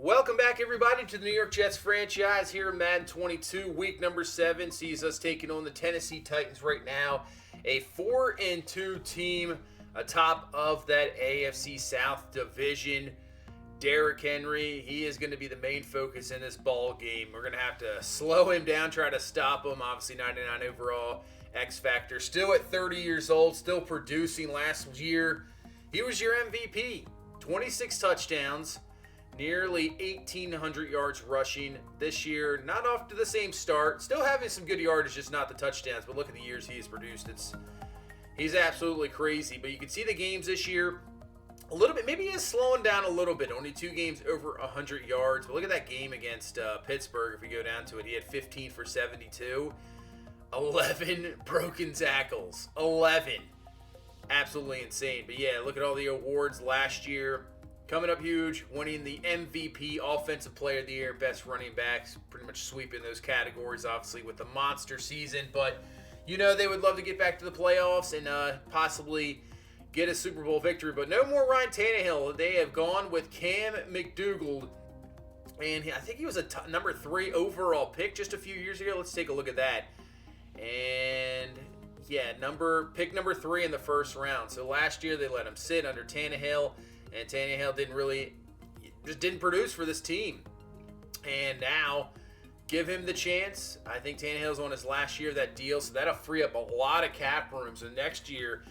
Welcome back, everybody, to the New York Jets franchise here in Madden 22. Week number 7 sees us taking on the Tennessee Titans right now. A 4-2 team atop of that AFC South division. Derrick Henry, he is going to be the main focus in this ball game. We're going to have to slow him down, try to stop him. Obviously, 99 overall X Factor. Still at 30 years old, still producing. Last year, he was your MVP. 26 touchdowns. Nearly 1,800 yards rushing this year. Not off to the same start. Still having some good yardage, just not the touchdowns. But look at the years he has produced. He's absolutely crazy. But you can see the games this year a little bit. Maybe he is slowing down a little bit. Only 2 games over 100 yards. But look at that game against Pittsburgh. If we go down to it, he had 15 for 72. 11 broken tackles. 11. Absolutely insane. But yeah, look at all the awards last year. Coming up huge, winning the MVP, Offensive Player of the Year, Best Running Backs, pretty much sweeping those categories, obviously, with the monster season. But, you know, they would love to get back to the playoffs and possibly get a Super Bowl victory. But no more Ryan Tannehill. They have gone with Cam McDougal, and I think he was a number 3 overall pick just a few years ago. Let's take a look at that. And, yeah, pick number 3 in the first round. So last year they let him sit under Tannehill. And Tannehill didn't produce for this team. And now, give him the chance. I think Tannehill's on his last year of that deal, so that'll free up a lot of cap room. So next year,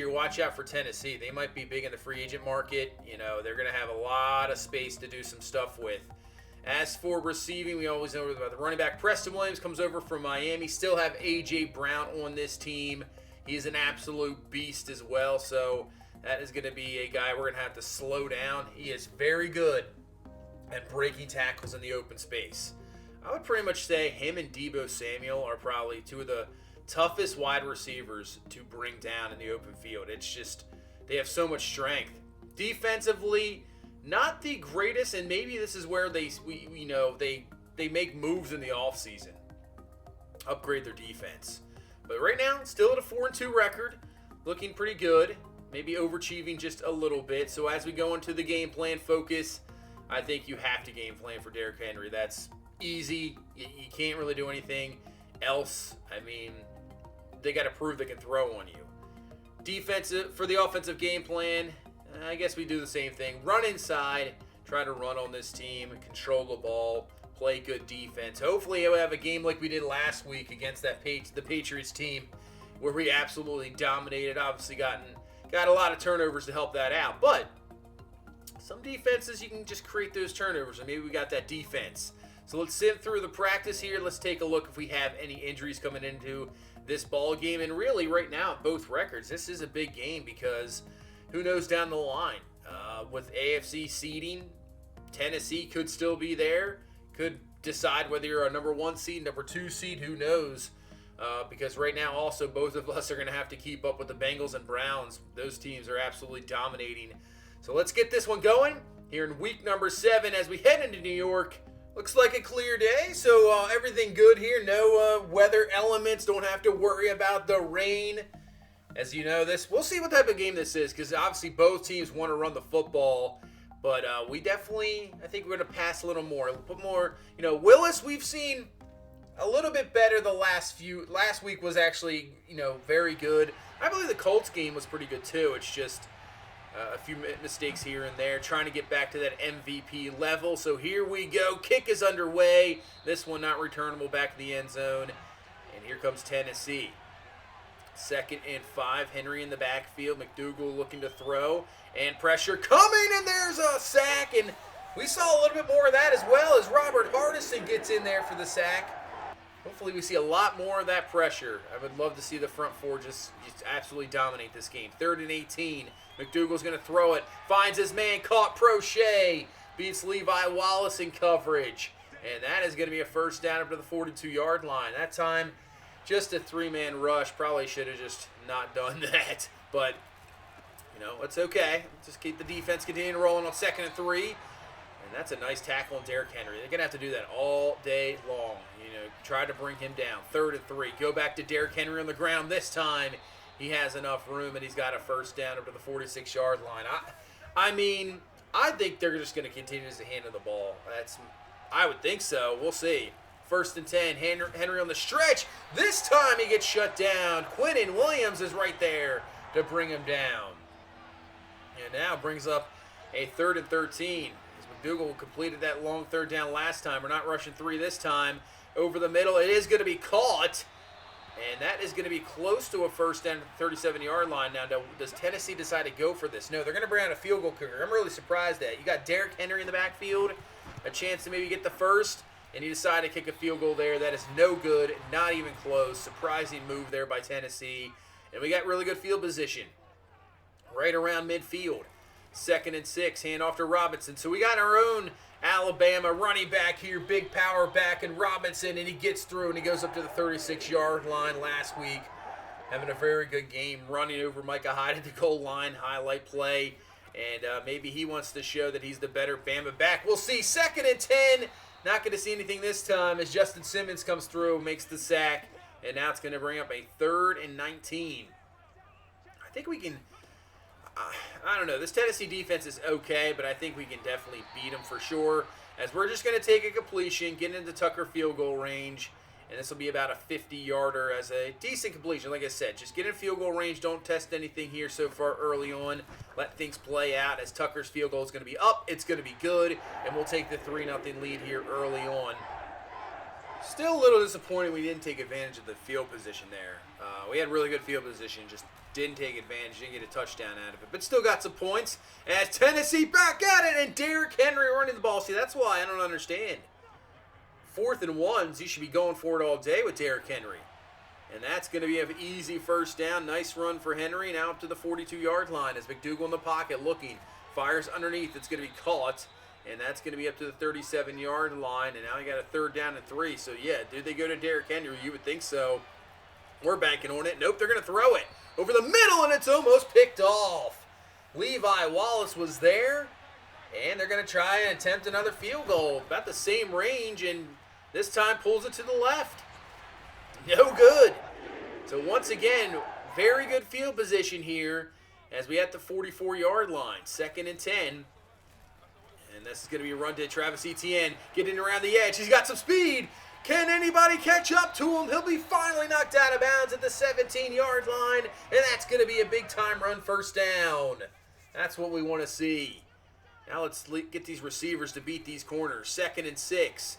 watch out for Tennessee. They might be big in the free agent market. You know, they're going to have a lot of space to do some stuff with. As for receiving, we always know about the running back. Preston Williams comes over from Miami. Still have A.J. Brown on this team. He's an absolute beast as well, so that is going to be a guy we're going to have to slow down. He is very good at breaking tackles in the open space. I would pretty much say him and Deebo Samuel are probably 2 of the toughest wide receivers to bring down in the open field. It's just, they have so much strength. Defensively, not the greatest, and maybe this is where they make moves in the offseason. Upgrade their defense. But right now, still at a 4-2 record. Looking pretty good. Maybe overachieving just a little bit. So as we go into the game plan focus, I think you have to game plan for Derrick Henry. That's easy. You can't really do anything else. I mean, they got to prove they can throw on you. For the offensive game plan, I guess we do the same thing. Run inside, try to run on this team, control the ball, play good defense. Hopefully we'll have a game like we did last week against the Patriots team where we absolutely dominated. Obviously got a lot of turnovers to help that out. But some defenses, you can just create those turnovers, and maybe we got that defense. So let's sit through the practice here. Let's take a look if we have any injuries coming into this ball game. And really, right now, both records, this is a big game because who knows down the line. With AFC seeding, Tennessee could still be there. Could decide whether you're a number 1 seed, number 2 seed, who knows. Because right now also both of us are going to have to keep up with the Bengals and Browns. Those teams are absolutely dominating. So let's get this one going here in week number 7 as we head into New York. Looks like a clear day, so everything good here. No weather elements. Don't have to worry about the rain. As you know, we'll see what type of game this is because obviously both teams want to run the football. But I think we're going to pass a little more. Put more, Willis, we've seen a little bit better the last week was actually, very good. I believe the Colts game was pretty good too. It's just a few mistakes here and there, trying to get back to that MVP level. So here we go. Kick is underway. This one not returnable, back to the end zone. And here comes Tennessee. 2nd and 5. Henry in the backfield. McDougal looking to throw. And pressure coming, and there's a sack. And we saw a little bit more of that as well as Robert Hardison gets in there for the sack. Hopefully we see a lot more of that pressure. I would love to see the front four just absolutely dominate this game. 3rd and 18. McDougal's going to throw it. Finds his man, caught Prochet. Beats Levi Wallace in coverage. And that is going to be a first down up to the 42-yard line. That time, just a 3-man rush. Probably should have just not done that. But, it's okay. Just keep the defense continuing rolling on 2nd and 3. And that's a nice tackle on Derrick Henry. They're going to have to do that all day long. Try to bring him down. 3rd and 3. Go back to Derrick Henry on the ground. This time, he has enough room, and he's got a first down up to the 46-yard line. I mean, I think they're just going to continue to handle the ball. I would think so. We'll see. 1st and 10. Henry on the stretch. This time he gets shut down. Quinnen Williams is right there to bring him down. And now brings up a 3rd and 13. As McDougal completed that long 3rd down last time. We're not rushing 3 this time. Over the middle. It is going to be caught. And that is going to be close to a 1st down at the 37-yard line. Now, does Tennessee decide to go for this? No, they're going to bring out a field goal kicker. I'm really surprised at it. You got Derrick Henry in the backfield, a chance to maybe get the first, and you decide to kick a field goal there. That is no good, not even close. Surprising move there by Tennessee. And we got really good field position right around midfield. 2nd and 6, handoff to Robinson. So we got our own Alabama running back here, big power back, and Robinson, and he gets through, and he goes up to the 36-yard line last week. Having a very good game, running over Micah Hyde at the goal line, highlight play, and maybe he wants to show that he's the better Bama back. We'll see. 2nd and 10. Not going to see anything this time as Justin Simmons comes through, makes the sack, and now it's going to bring up a 3rd and 19. I think we can... I don't know. This Tennessee defense is okay, but I think we can definitely beat them for sure. As we're just going to take a completion, get into Tucker field goal range, and this will be about a 50-yarder as a decent completion. Like I said, just get in field goal range. Don't test anything here so far early on. Let things play out. As Tucker's field goal is going to be up, it's going to be good, and we'll take the 3-0 lead here early on. Still a little disappointed we didn't take advantage of the field position there. We had really good field position, just didn't take advantage, didn't get a touchdown out of it, but still got some points. As Tennessee back at it, and Derrick Henry running the ball. See, that's why I don't understand. 4th and 1s, you should be going for it all day with Derrick Henry. And that's going to be an easy 1st down. Nice run for Henry, now up to the 42-yard line as McDougal in the pocket looking. Fires underneath, it's going to be caught. And that's going to be up to the 37-yard line. And now you got a 3rd down and 3. So, yeah, do they go to Derrick Henry? You would think so. We're banking on it. Nope, they're going to throw it over the middle, and it's almost picked off. Levi Wallace was there, and they're going to try and attempt another field goal. About the same range, and this time pulls it to the left. No good. So, once again, very good field position here as we at the 44-yard line. 2nd and 10. And this is going to be a run to Travis Etienne, getting around the edge. He's got some speed. Can anybody catch up to him? He'll be finally knocked out of bounds at the 17-yard line, and that's going to be a big-time run 1st down. That's what we want to see. Now let's get these receivers to beat these corners. 2nd and 6.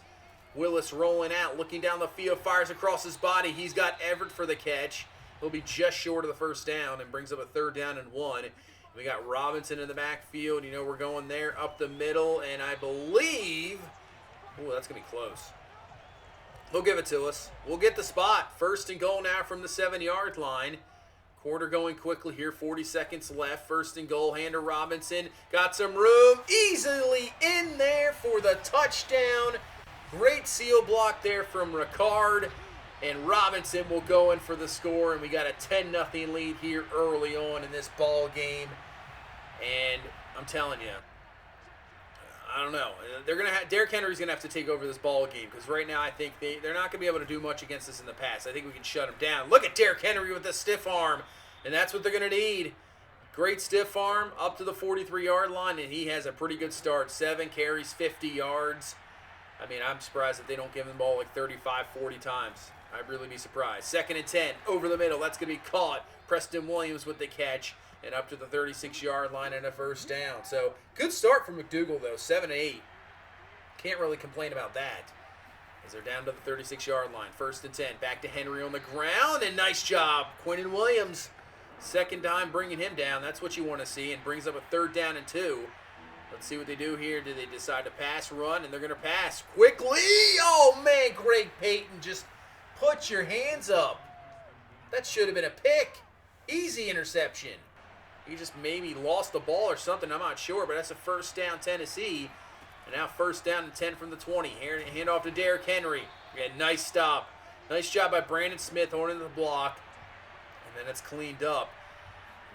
Willis rolling out, looking down the field, fires across his body. He's got Everett for the catch. He'll be just short of the 1st down and brings up a 3rd down and 1. We got Robinson in the backfield. You know, we're going there up the middle, and I believe... Oh, that's going to be close. They'll give it to us. We'll get the spot. 1st and goal now from the 7-yard line. Quarter going quickly here. 40 seconds left. 1st and goal. Hand to Robinson. Got some room. Easily in there for the touchdown. Great seal block there from Ricard. And Robinson will go in for the score. And we got a 10-0 lead here early on in this ball game. And I'm telling you, I don't know. Derrick Henry's gonna have to take over this ball game because right now I think they're not gonna be able to do much against us in the pass. I think we can shut him down. Look at Derrick Henry with the stiff arm, and that's what they're gonna need. Great stiff arm up to the 43-yard line, and he has a pretty good start. 7 carries, 50 yards. I mean, I'm surprised that they don't give him the ball like 35, 40 times. I'd really be surprised. 2nd and 10 over the middle. That's gonna be caught. Preston Williams with the catch. And up to the 36-yard line and a 1st down. So, good start from McDougal, though. 7-8. Can't really complain about that. As they're down to the 36-yard line. 1st and 10. Back to Henry on the ground. And nice job. Quinnen Williams. 2nd time bringing him down. That's what you want to see. And brings up a 3rd down and 2. Let's see what they do here. Do they decide to pass, run? And they're going to pass quickly. Oh, man. Greg Payton. Just put your hands up. That should have been a pick. Easy interception. He just maybe lost the ball or something. I'm not sure, but that's a 1st down Tennessee. And now 1st down and 10 from the 20. Hand off to Derrick Henry. Again, nice stop. Nice job by Brandon Smith holding the block. And then it's cleaned up.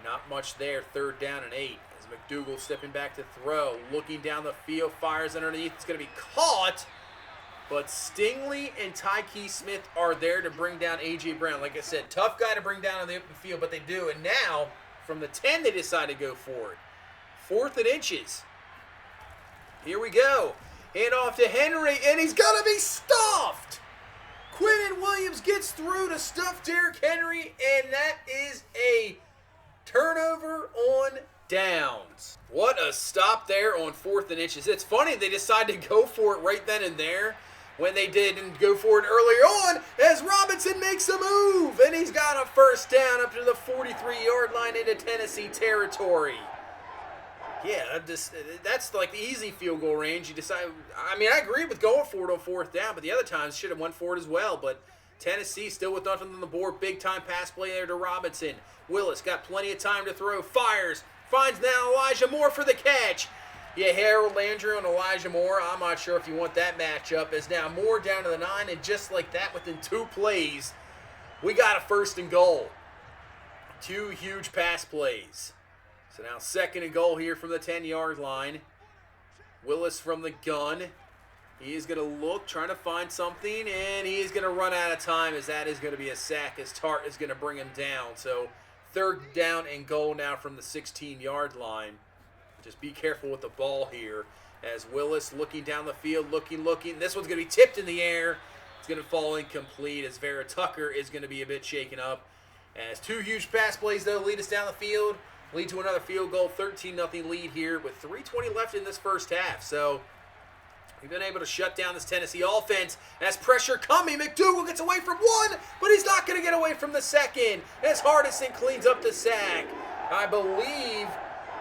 Not much there. 3rd down and 8. As McDougal stepping back to throw. Looking down the field. Fires underneath. It's going to be caught. But Stingley and Tyke Smith are there to bring down A.J. Brown. Like I said, tough guy to bring down on the open field, but they do. And now... from the 10, they decide to go for it. 4th and inches. Here we go. Hand off to Henry, and he's going to be stuffed. Quinnen Williams gets through to stuff Derrick Henry, and that is a turnover on downs. What a stop there on 4th and inches. It's funny they decided to go for it right then and there when they didn't go for it earlier on, as Robinson makes a move, and he's got a first down up to the 43-yard line into Tennessee territory. Yeah, that's like the easy field goal range. You decide. I mean, I agree with going for it on 4th down, but the other times should have went for it as well. But Tennessee still with nothing on the board. Big time pass play there to Robinson. Willis got plenty of time to throw. Fires. Finds now Elijah Moore for the catch. Yeah, Harold Landry and Elijah Moore. I'm not sure if you want that matchup. As now Moore down to the 9, and just like that, within 2 plays, we got a 1st and goal. 2 huge pass plays. So now 2nd and goal here from the 10-yard line. Willis from the gun. He is going to look, trying to find something, and he is going to run out of time, as that is going to be a sack, as Tart is going to bring him down. So 3rd down and goal now from the 16-yard line. Just be careful with the ball here, as Willis looking down the field, looking. This one's going to be tipped in the air. It's going to fall incomplete, as Vera Tucker is going to be a bit shaken up. As 2 huge pass plays, though, lead us down the field. Lead to another field goal, 13-0 lead here with 3:20 left in this first half. So we've been able to shut down this Tennessee offense. As pressure coming, McDougal gets away from 1, but he's not going to get away from the 2nd. As Hardison cleans up the sack. I believe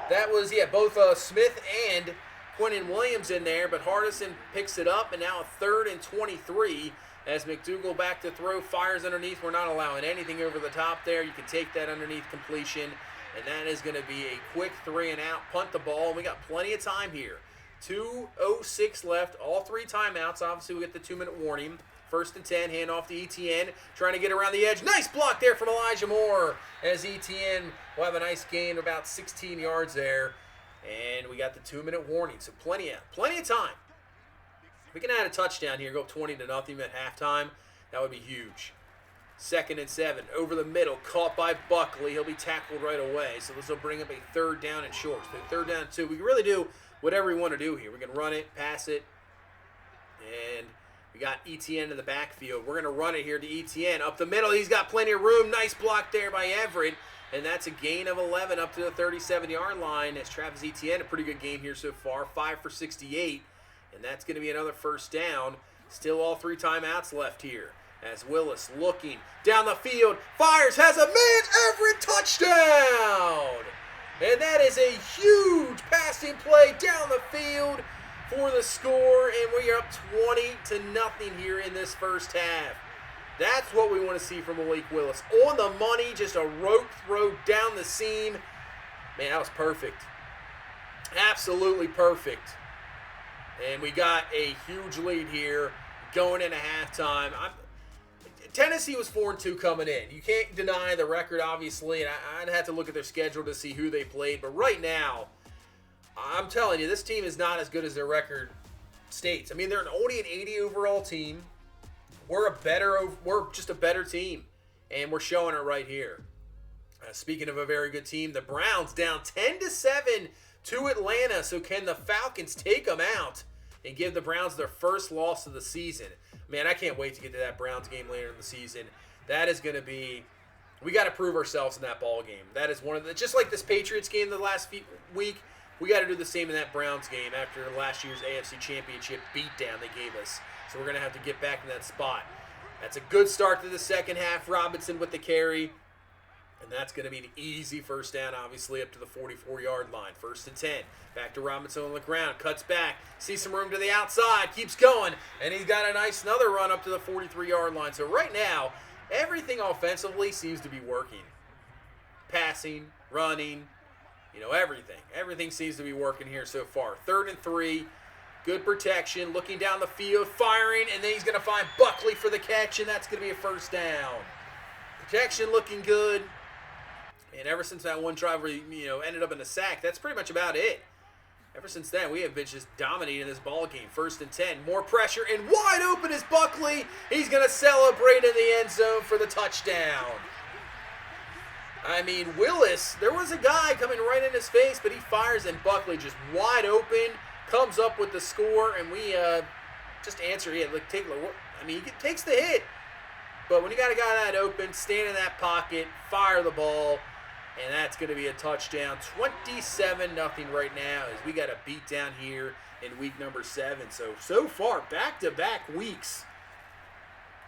that was, both Smith and Quinnen Williams in there, but Hardison picks it up, and now a 3rd and 23. As McDougal back to throw, fires underneath. We're not allowing anything over the top there. You can take that underneath completion. And that is going to be a quick 3 and out. Punt the ball. And we got plenty of time here. 2:06 left. All 3 timeouts. Obviously, we get the 2-minute warning. 1st and 10. Hand off to Etienne. Trying to get around the edge. Nice block there from Elijah Moore. As Etienne will have a nice gain of about 16 yards there. And we got the 2-minute warning. So plenty of time. If we can add a touchdown here, go up 20-0 at halftime, that would be huge. 2nd and 7, over the middle, caught by Buckley. He'll be tackled right away. So this will bring up a 3rd down and short. So 3rd down and 2. We can really do whatever we want to do here. We can run it, pass it, and we got Etienne in the backfield. We're going to run it here to Etienne. Up the middle, he's got plenty of room. Nice block there by Everett. And that's a gain of 11 up to the 37-yard line. As Travis Etienne, a pretty good game here so far, 5 for 68. And that's going to be another 1st down. Still all 3 timeouts left here. As Willis looking down the field, fires, has a man, Everett, touchdown! And that is a huge passing play down the field for the score, and we are up 20-0 here in this first half. That's what we want to see from Malik Willis. On the money, just a rope throw down the seam. Man, that was perfect. Absolutely perfect. And we got a huge lead here going into halftime. Tennessee was 4-2 coming in. You can't deny the record, obviously, and I'd have to look at their schedule to see who they played. But right now, I'm telling you, this team is not as good as their record states. I mean, they're only an 80 overall team. We're just a better team, and we're showing it right here. Speaking of a very good team, the Browns down 10-7 to Atlanta. So can the Falcons take them out and give the Browns their first loss of the season? Man, I can't wait to get to that Browns game later in the season. That is going to be, we got to prove ourselves in that ball game. That is one of the, just like this Patriots game the last week, we got to do the same in that Browns game after last year's AFC Championship beatdown they gave us. So we're going to have to get back in that spot. That's a good start to the second half. Robinson with the carry. And that's going to be an easy first down, obviously, up to the 44-yard line. 1st and 10. Back to Robinson on the ground. Cuts back. Sees some room to the outside. Keeps going. And he's got a nice another run up to the 43-yard line. So right now, everything offensively seems to be working. Passing, running, everything. Everything seems to be working here so far. 3rd and 3. Good protection. Looking down the field. Firing. And then he's going to find Buckley for the catch. And that's going to be a first down. Protection looking good. And ever since that one drive where ended up in a sack, that's pretty much about it. Ever since then, we have been just dominating this ball game. 1st and 10, more pressure, and wide open is Buckley. He's going to celebrate in the end zone for the touchdown. I mean, Willis, there was a guy coming right in his face, but he fires, and Buckley just wide open, comes up with the score, and we just answer. Yeah, look, take a look. I mean, he takes the hit, but when you got a guy that open, stand in that pocket, fire the ball, and that's going to be a touchdown. 27-0 right now as we got a beat down here in week number 7. So far, back-to-back weeks.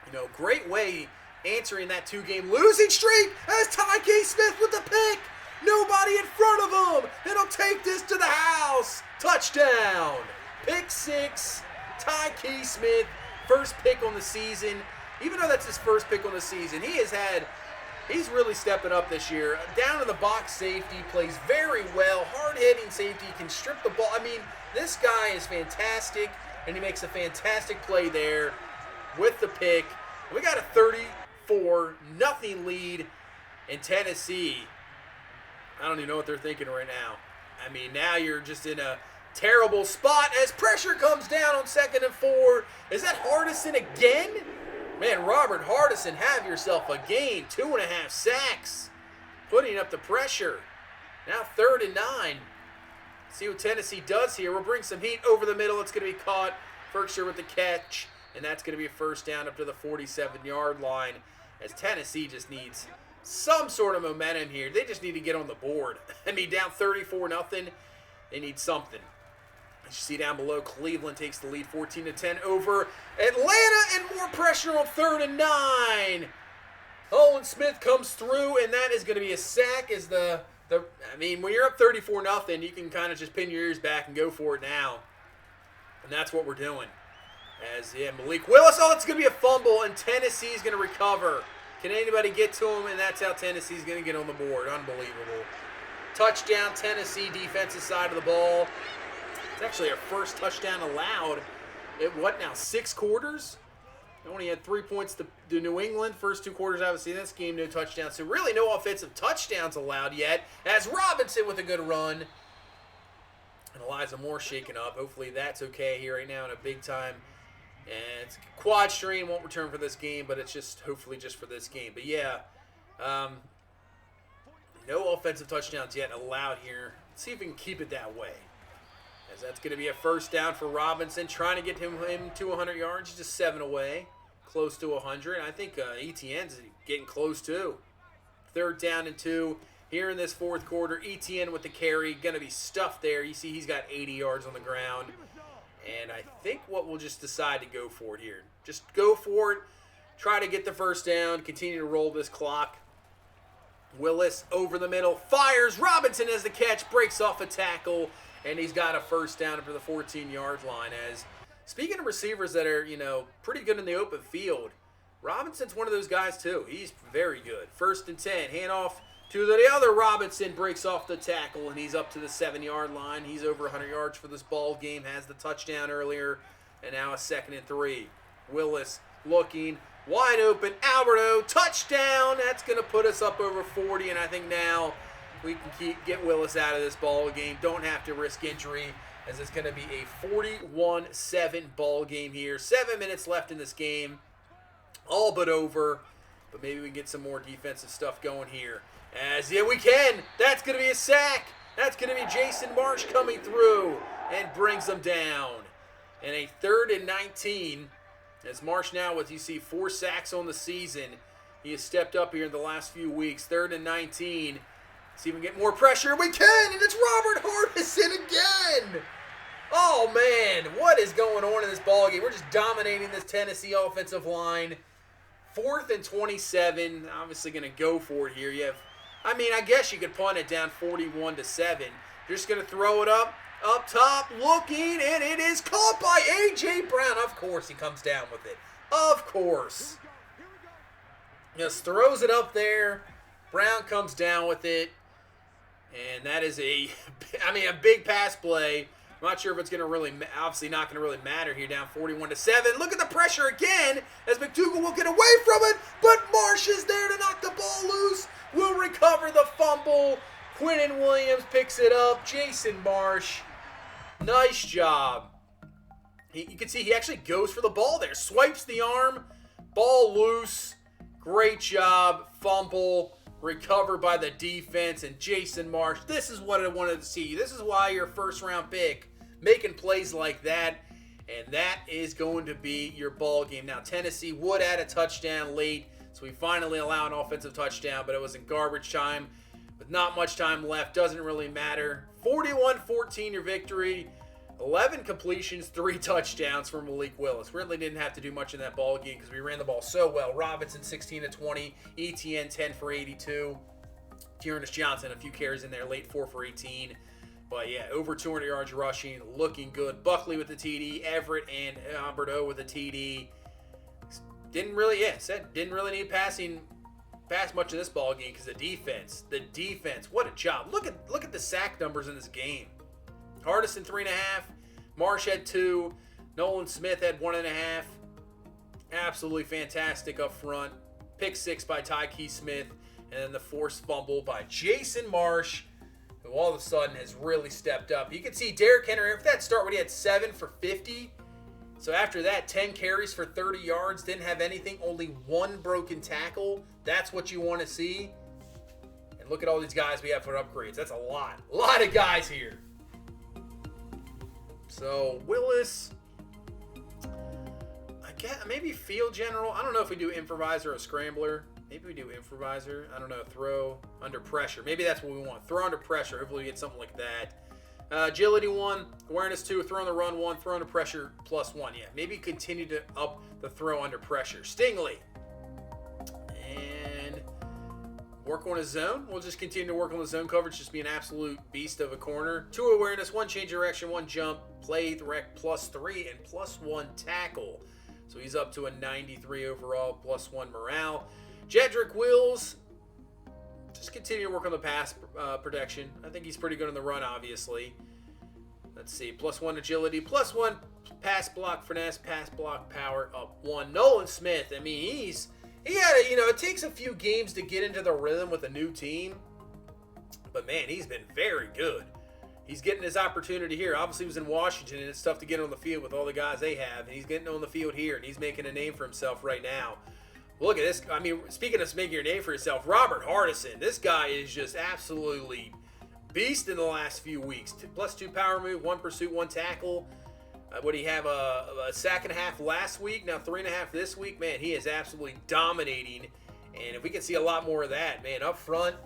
You know, great way answering that 2-game losing streak as Ty Smith with the pick. Nobody in front of him. It'll take this to the house. Touchdown. Pick 6. Ty Smith, first pick on the season. Even though that's his first pick on the season, he's really stepping up this year. Down in the box safety, plays very well. Hard-hitting safety, can strip the ball. I mean, this guy is fantastic, and he makes a fantastic play there with the pick. We got a 34-0 lead in Tennessee. I don't even know what they're thinking right now. I mean, now you're just in a terrible spot as pressure comes down on 2nd and 4. Is that Hardison again? Man, Robert Hardison, have yourself a game. 2.5 sacks. Putting up the pressure. Now 3rd and 9. See what Tennessee does here. We'll bring some heat over the middle. It's going to be caught. Berkshire with the catch. And that's going to be a first down up to the 47-yard line as Tennessee just needs some sort of momentum here. They just need to get on the board. I mean, down 34-0. They need something. As you see down below, Cleveland takes the lead 14-10 over Atlanta, and more pressure on 3rd and 9. Olin Smith comes through, and that is going to be a sack. I mean, when you're up 34-0, you can kind of just pin your ears back and go for it now. And that's what we're doing. Malik Willis, that's going to be a fumble, and Tennessee's going to recover. Can anybody get to him? And that's how Tennessee's going to get on the board. Unbelievable. Touchdown, Tennessee, defensive side of the ball. It's actually our first touchdown allowed. 6 quarters? They only had 3 points to New England. First 2 quarters, obviously, in this game, no touchdowns. So really no offensive touchdowns allowed yet. As Robinson with a good run. And Elijah Moore shaking up. Hopefully that's okay here right now in a big time. And it's quad strain, won't return for this game, but it's just hopefully just for this game. But yeah, no offensive touchdowns yet allowed here. Let's see if we can keep it that way. As that's going to be a first down for Robinson, trying to get him to 100 yards. He's just 7 away, close to 100. I think ETN's getting close too. 3rd down and 2 here in this 4th quarter. ETN with the carry, going to be stuffed there. You see he's got 80 yards on the ground. And I think what we'll just decide to go for it here. Just go for it. Try to get the first down. Continue to roll this clock. Willis over the middle. Fires. Robinson has the catch. Breaks off a tackle. And he's got a first down up to the 14-yard line. As speaking of receivers that are, pretty good in the open field, Robinson's one of those guys too. He's very good. 1st and 10. Handoff to the other. Robinson breaks off the tackle, and he's up to the 7-yard line. He's over 100 yards for this ball game. Has the touchdown earlier, and now a 2nd and 3. Willis looking wide open. Alberto, touchdown. That's going to put us up over 40, and I think now we can get Willis out of this ball game. Don't have to risk injury, as it's going to be a 41-7 ball game here. 7 minutes left in this game, all but over. But maybe we can get some more defensive stuff going here. We can. That's going to be a sack. That's going to be Jason Marsh coming through and brings them down. And a 3rd and 19. As Marsh now with, 4 sacks on the season. He has stepped up here in the last few weeks. 3rd and 19. See if we can get more pressure. We can, and it's Robert Hardison again. Oh, man. What is going on in this ballgame? We're just dominating this Tennessee offensive line. 4th and 27. Obviously going to go for it here. I guess you could punt it down 41-7. Just going to throw it up top, looking, and it is caught by A.J. Brown. Of course he comes down with it. Of course. Just throws it up there. Brown comes down with it. And that is a big pass play. I'm not sure if it's going to really, obviously not going to really matter here, down 41-7. Look at the pressure again as McDougal will get away from it, but Marsh is there to knock the ball loose. Will recover the fumble. Quinnen Williams picks it up. Jason Marsh, nice job. You can see he actually goes for the ball there. Swipes the arm, ball loose. Great job. Fumble. Recovered by the defense, and Jason Marsh. This is what I wanted to see. This is why your 1st-round pick making plays like that, and that is going to be your ball game. Now, Tennessee would add a touchdown late, so we finally allow an offensive touchdown, but it was in garbage time with not much time left. Doesn't really matter. 41-14 your victory. 11 completions, 3 touchdowns from Malik Willis. Really didn't have to do much in that ball game because we ran the ball so well. Robinson 16-20, ETN 10 for 82. Dearness Johnson a few carries in there, late 4 for 18. But yeah, over 200 yards rushing, looking good. Buckley with the TD, Everett and Alberto with the TD. Didn't really need pass much in this ball game because the defense, what a job. Look at the sack numbers in this game. Hardison 3.5, Marsh had 2, Nolan Smith had 1.5. Absolutely fantastic up front. Pick 6 by Tyke Smith, and then the forced fumble by Jason Marsh, who all of a sudden has really stepped up. You can see Derrick Henry, after that start when he had 7 for 50. So after that, 10 carries for 30 yards, didn't have anything, only 1 broken tackle. That's what you want to see. And look at all these guys we have for upgrades. That's a lot of guys here. So, Willis, I guess, maybe field general. I don't know if we do improviser or scrambler. Maybe we do improviser. I don't know, throw under pressure. Maybe that's what we want. Throw under pressure. Hopefully we get something like that. Agility 1, awareness 2, throw on the run 1, throw under pressure +1. Yeah, maybe continue to up the throw under pressure. Stingley. And work on his zone. We'll just continue to work on the zone coverage. Just be an absolute beast of a corner. 2 awareness, 1 change direction, 1 jump, play direct +3, and +1 tackle. So he's up to a 93 overall, +1 morale. Jedrick Wills, just continue to work on the pass protection. I think he's pretty good on the run, obviously. Let's see, +1 agility, +1 pass block finesse, pass block power, up 1. Nolan Smith, I mean, it takes a few games to get into the rhythm with a new team. But man, he's been very good. He's getting his opportunity here. Obviously, he was in Washington, and it's tough to get on the field with all the guys they have. And he's getting on the field here, and he's making a name for himself right now. Look at this. I mean, speaking of making your name for yourself, Robert Hardison. This guy is just absolutely beast in the last few weeks. +2 power move, 1 pursuit, 1 tackle. What do you have? A sack and a half last week, now 3.5 this week. Man, he is absolutely dominating. And if we can see a lot more of that, man, up front,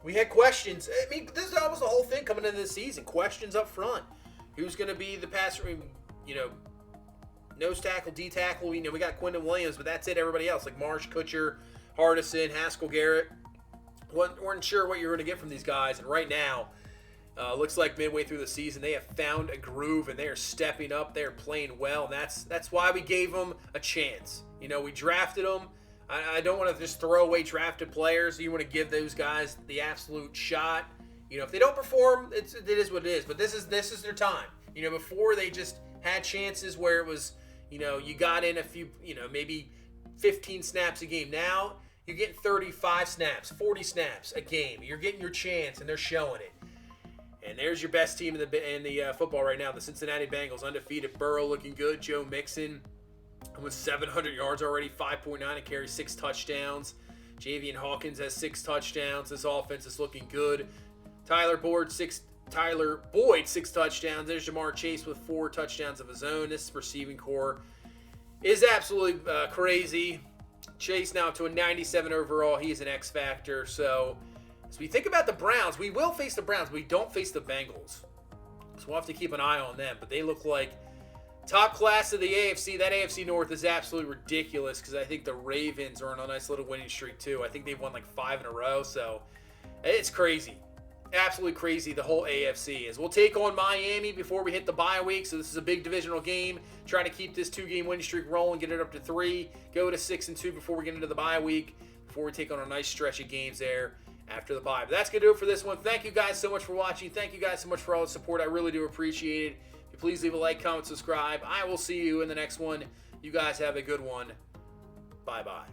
we had questions. I mean, this was the whole thing coming into this season. Questions up front. Who's going to be the passer? Nose tackle, D tackle. We got Quinton Williams, but that's it. Everybody else, like Marsh, Kutcher, Hardison, Haskell Garrett. Weren't sure what you're going to get from these guys. And right now, looks like midway through the season, they have found a groove, and they are stepping up. They are playing well, and that's why we gave them a chance. We drafted them. I don't want to just throw away drafted players. You want to give those guys the absolute shot. If they don't perform, it is what it is. But this is their time. Before they just had chances where it was, you got in a few, maybe 15 snaps a game. Now you're getting 35 snaps, 40 snaps a game. You're getting your chance, and they're showing it. And there's your best team in the football right now, the Cincinnati Bengals, undefeated. Burrow looking good. Joe Mixon with 700 yards already, 5.9 and carries 6 touchdowns. Javian Hawkins has 6 touchdowns. This offense is looking good. Tyler Boyd, 6 touchdowns. There's Jamar Chase with 4 touchdowns of his own. This receiving core is absolutely crazy. Chase now up to a 97 overall. He's an X factor. So as we think about the Browns, we will face the Browns. We don't face the Bengals. So we'll have to keep an eye on them. But they look like top class of the AFC. That AFC North is absolutely ridiculous because I think the Ravens are on a nice little winning streak too. I think they've won like 5 in a row. So it's crazy. Absolutely crazy, the whole AFC is. We'll take on Miami before we hit the bye week, so this is a big divisional game. Trying to keep this 2-game winning streak rolling, get it up to 3, go to 6-2 before we get into the bye week, before we take on a nice stretch of games there after the bye. But that's going to do it for this one. Thank you guys so much for watching. Thank you guys so much for all the support. I really do appreciate it. If you please leave a like, comment, subscribe. I will see you in the next one. You guys have a good one. Bye-bye.